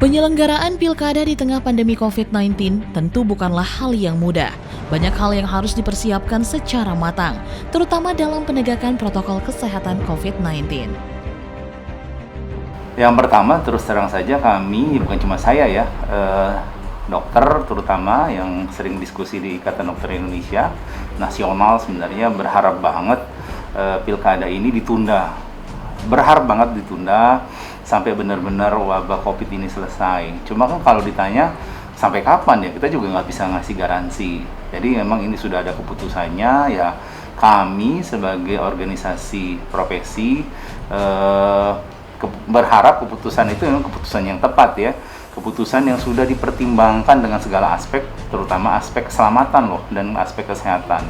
Penyelenggaraan pilkada di tengah pandemi COVID-19 tentu bukanlah hal yang mudah. Banyak hal yang harus dipersiapkan secara matang, terutama dalam penegakan protokol kesehatan COVID-19. Yang pertama, terus terang saja kami, bukan cuma saya ya, dokter terutama yang sering diskusi di Ikatan Dokter Indonesia nasional sebenarnya berharap banget pilkada ini ditunda. Berharap banget ditunda sampai benar-benar wabah COVID ini selesai. Cuma kan kalau ditanya sampai kapan ya, kita juga nggak bisa ngasih garansi. Jadi memang ini sudah ada keputusannya ya. Kami sebagai organisasi profesi berharap keputusan itu memang keputusan yang tepat ya. Keputusan yang sudah dipertimbangkan dengan segala aspek, terutama aspek keselamatan loh dan aspek kesehatan.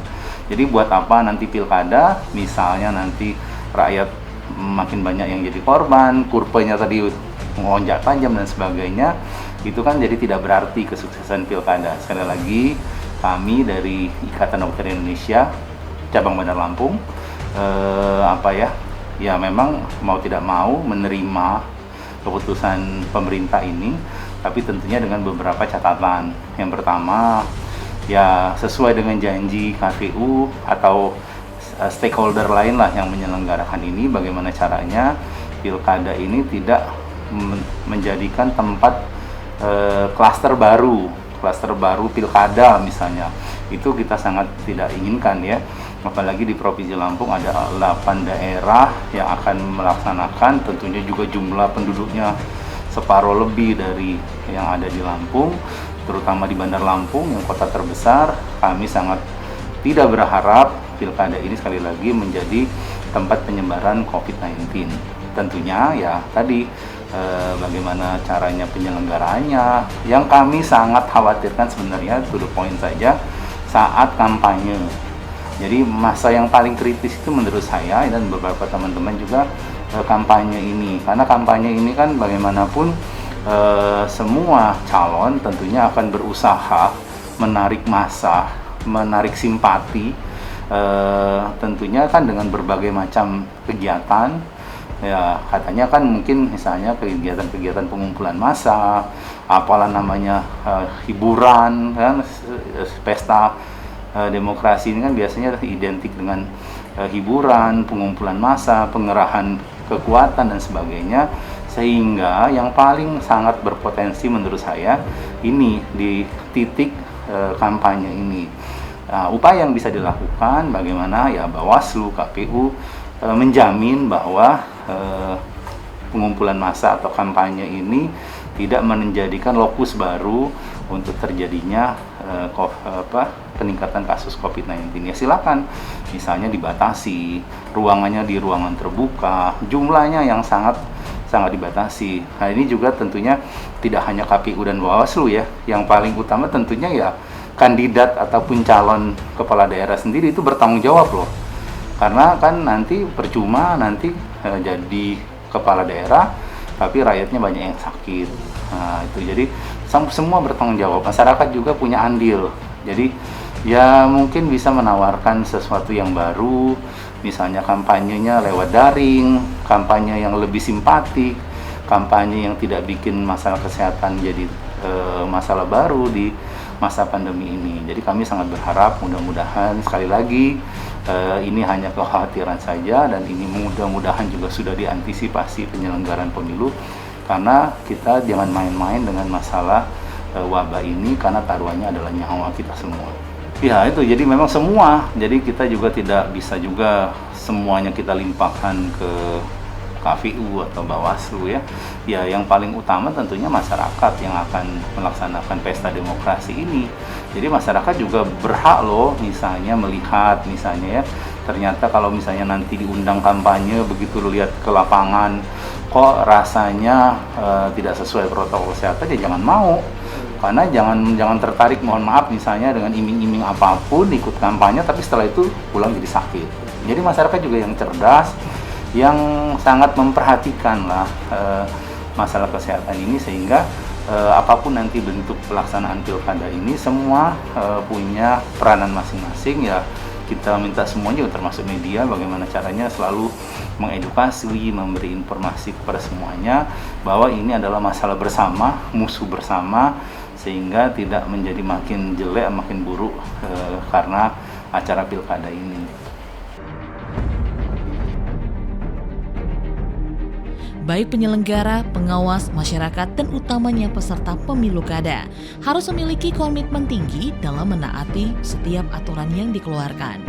Jadi buat apa nanti pilkada, misalnya nanti rakyat makin banyak yang jadi korban, kurvanya tadi melonjak tajam dan sebagainya, itu kan jadi tidak berarti kesuksesan pilkada. Sekali lagi, kami dari Ikatan Dokter Indonesia cabang Bandar Lampung ya memang mau tidak mau menerima keputusan pemerintah ini, tapi tentunya dengan beberapa catatan. Yang pertama, ya sesuai dengan janji KPU atau stakeholder lain lah yang menyelenggarakan ini, bagaimana caranya pilkada ini tidak menjadikan tempat klaster baru pilkada misalnya. Itu kita sangat tidak inginkan ya, apalagi di Provinsi Lampung ada 8 daerah yang akan melaksanakan, tentunya juga jumlah penduduknya separuh lebih dari yang ada di Lampung, terutama di Bandar Lampung yang kota terbesar. Kami sangat tidak berharap pilkada ini sekali lagi menjadi tempat penyebaran COVID-19. Tentunya ya tadi bagaimana caranya penyelenggaraannya, yang kami sangat khawatirkan sebenarnya to the point saja saat kampanye. Jadi masa yang paling kritis itu menurut saya dan beberapa teman-teman juga kampanye ini, karena kampanye ini kan bagaimanapun semua calon tentunya akan berusaha menarik massa, menarik simpati, tentunya kan dengan berbagai macam kegiatan ya. Katanya kan mungkin misalnya kegiatan-kegiatan pengumpulan massa, apalah namanya, hiburan kan, pesta demokrasi ini kan biasanya identik dengan hiburan, pengumpulan massa, pengerahan kekuatan dan sebagainya, sehingga yang paling sangat berpotensi menurut saya ini di titik kampanye ini. Upaya yang bisa dilakukan bagaimana ya Bawaslu, KPU menjamin bahwa pengumpulan massa atau kampanye ini tidak menjadikan lokus baru untuk terjadinya peningkatan kasus COVID-19. Ya silakan, misalnya dibatasi ruangannya di ruangan terbuka, jumlahnya yang sangat dibatasi. Nah ini juga tentunya tidak hanya KPU dan Bawaslu ya, yang paling utama tentunya ya kandidat ataupun calon kepala daerah sendiri itu bertanggung jawab loh, karena kan nanti percuma nanti jadi kepala daerah tapi rakyatnya banyak yang sakit. Nah itu jadi semua bertanggung jawab, masyarakat juga punya andil. Jadi ya mungkin bisa menawarkan sesuatu yang baru, misalnya kampanyenya lewat daring, kampanye yang lebih simpatik, kampanye yang tidak bikin masalah kesehatan jadi masalah baru di masa pandemi ini. Jadi kami sangat berharap mudah-mudahan sekali lagi ini hanya kekhawatiran saja, dan ini mudah-mudahan juga sudah diantisipasi penyelenggaraan pemilu, karena kita jangan main-main dengan masalah wabah ini, karena taruhannya adalah nyawa kita semua. Ya itu, jadi memang semua, jadi kita juga tidak bisa juga semuanya kita limpahkan ke KPU atau Bawaslu ya. Ya yang paling utama tentunya masyarakat yang akan melaksanakan pesta demokrasi ini. Jadi masyarakat juga berhak loh misalnya melihat misalnya ya, ternyata kalau misalnya nanti diundang kampanye, begitu lihat ke lapangan kok rasanya tidak sesuai protokol kesehatan, ya jangan mau. Karena jangan tertarik, mohon maaf, misalnya dengan iming-iming apapun ikut kampanye tapi setelah itu pulang jadi sakit. Jadi masyarakat juga yang cerdas, yang sangat memperhatikan lah masalah kesehatan ini, sehingga apapun nanti bentuk pelaksanaan pilkada ini semua punya peranan masing-masing ya. kita minta semuanya, termasuk media, bagaimana caranya selalu mengedukasi, memberi informasi kepada semuanya bahwa ini adalah masalah bersama, musuh bersama, sehingga tidak menjadi makin jelek, makin buruk karena acara pilkada ini. Baik penyelenggara, pengawas, masyarakat, dan utamanya peserta pemilu kada harus memiliki komitmen tinggi dalam menaati setiap aturan yang dikeluarkan.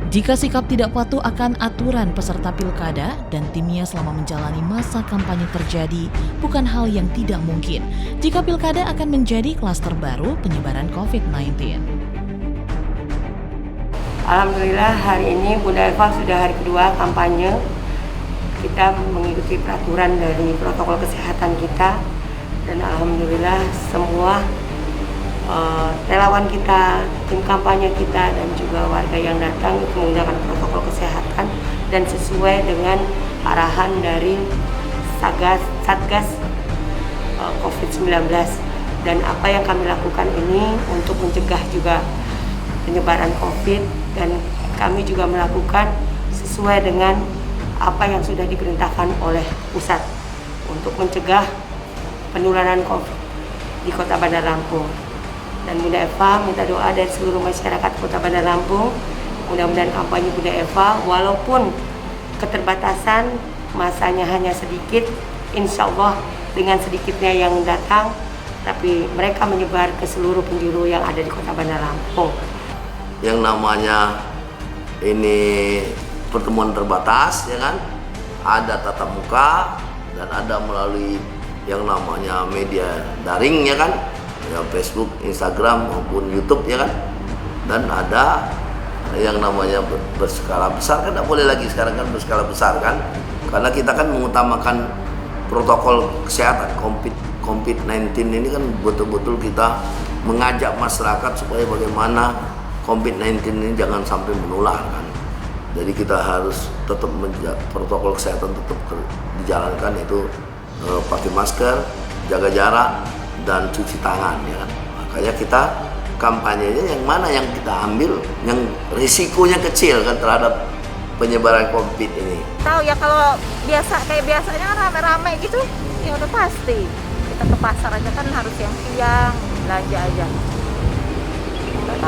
Jika sikap tidak patuh akan aturan peserta pilkada dan timnya selama menjalani masa kampanye terjadi, bukan hal yang tidak mungkin jika pilkada akan menjadi klaster baru penyebaran COVID-19. Alhamdulillah hari ini Bunda Eva sudah hari kedua kampanye. Kita mengikuti peraturan dari protokol kesehatan kita, dan alhamdulillah semua relawan kita, tim kampanye kita, dan juga warga yang datang itu menggunakan protokol kesehatan dan sesuai dengan arahan dari Satgas COVID-19. Dan apa yang kami lakukan ini untuk mencegah juga penyebaran COVID, dan kami juga melakukan sesuai dengan apa yang sudah diperintahkan oleh pusat untuk mencegah penularan COVID di Kota Bandar Lampung. Dan Bunda Eva minta doa dari seluruh masyarakat Kota Bandar Lampung, mudah-mudahan kampanye Bunda Eva walaupun keterbatasan masanya hanya sedikit, insya Allah dengan sedikitnya yang datang, tapi mereka menyebar ke seluruh penjuru yang ada di Kota Bandar Lampung. Yang namanya ini pertemuan terbatas, ya kan, ada tatap muka dan ada melalui yang namanya media daring, ya kan, ya Facebook, Instagram maupun YouTube, ya kan, dan ada yang namanya berskala besar, kan tidak boleh lagi sekarang kan berskala besar kan, karena kita kan mengutamakan protokol kesehatan. COVID-19 ini kan betul-betul kita mengajak masyarakat supaya bagaimana COVID-19 ini jangan sampai menular kan. Jadi kita harus tetap protokol kesehatan tetap dijalankan, itu pakai masker, jaga jarak, dan cuci tangan, ya kan. Makanya kita kampanyenya yang mana yang kita ambil yang risikonya kecil kan terhadap penyebaran COVID ini. Tahu ya, kalau kayak biasanya kan rame-rame gitu, ya udah pasti kita ke pasar aja kan harus siang-siang belanja aja.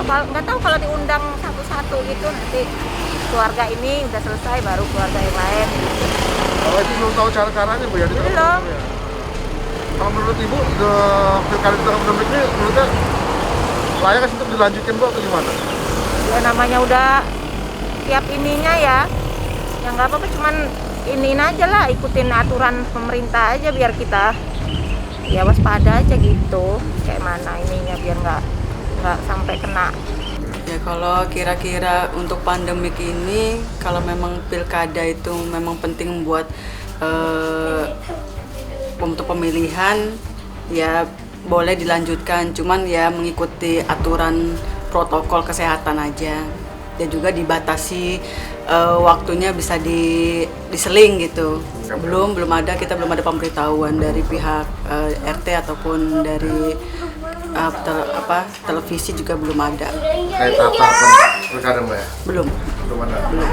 Nggak tahu kalau diundang satu-satu gitu, nanti keluarga ini udah selesai baru keluarga yang lain. Kalau itu belum tahu cara-caranya Bu ya? Belum. Kalau menurut Ibu, pilkada ini menurutnya layak untuk dilanjutin Bu atau gimana? Ya namanya udah tiap ininya ya nggak apa-apa, cuman iniin aja lah, ikutin aturan pemerintah aja biar kita ya waspada aja gitu, kayak mana ininya biar nggak sampai kena. Ya kalau kira-kira untuk pandemik ini, kalau memang pilkada itu memang penting buat untuk pemilihan, ya boleh dilanjutkan, cuman ya mengikuti aturan protokol kesehatan aja. Dan juga dibatasi waktunya bisa diseling gitu. Belum ada, kita belum ada pemberitahuan dari pihak RT ataupun dari televisi juga belum ada. Kayak apa pilkada Mbak ya? Belum Belum ada. belum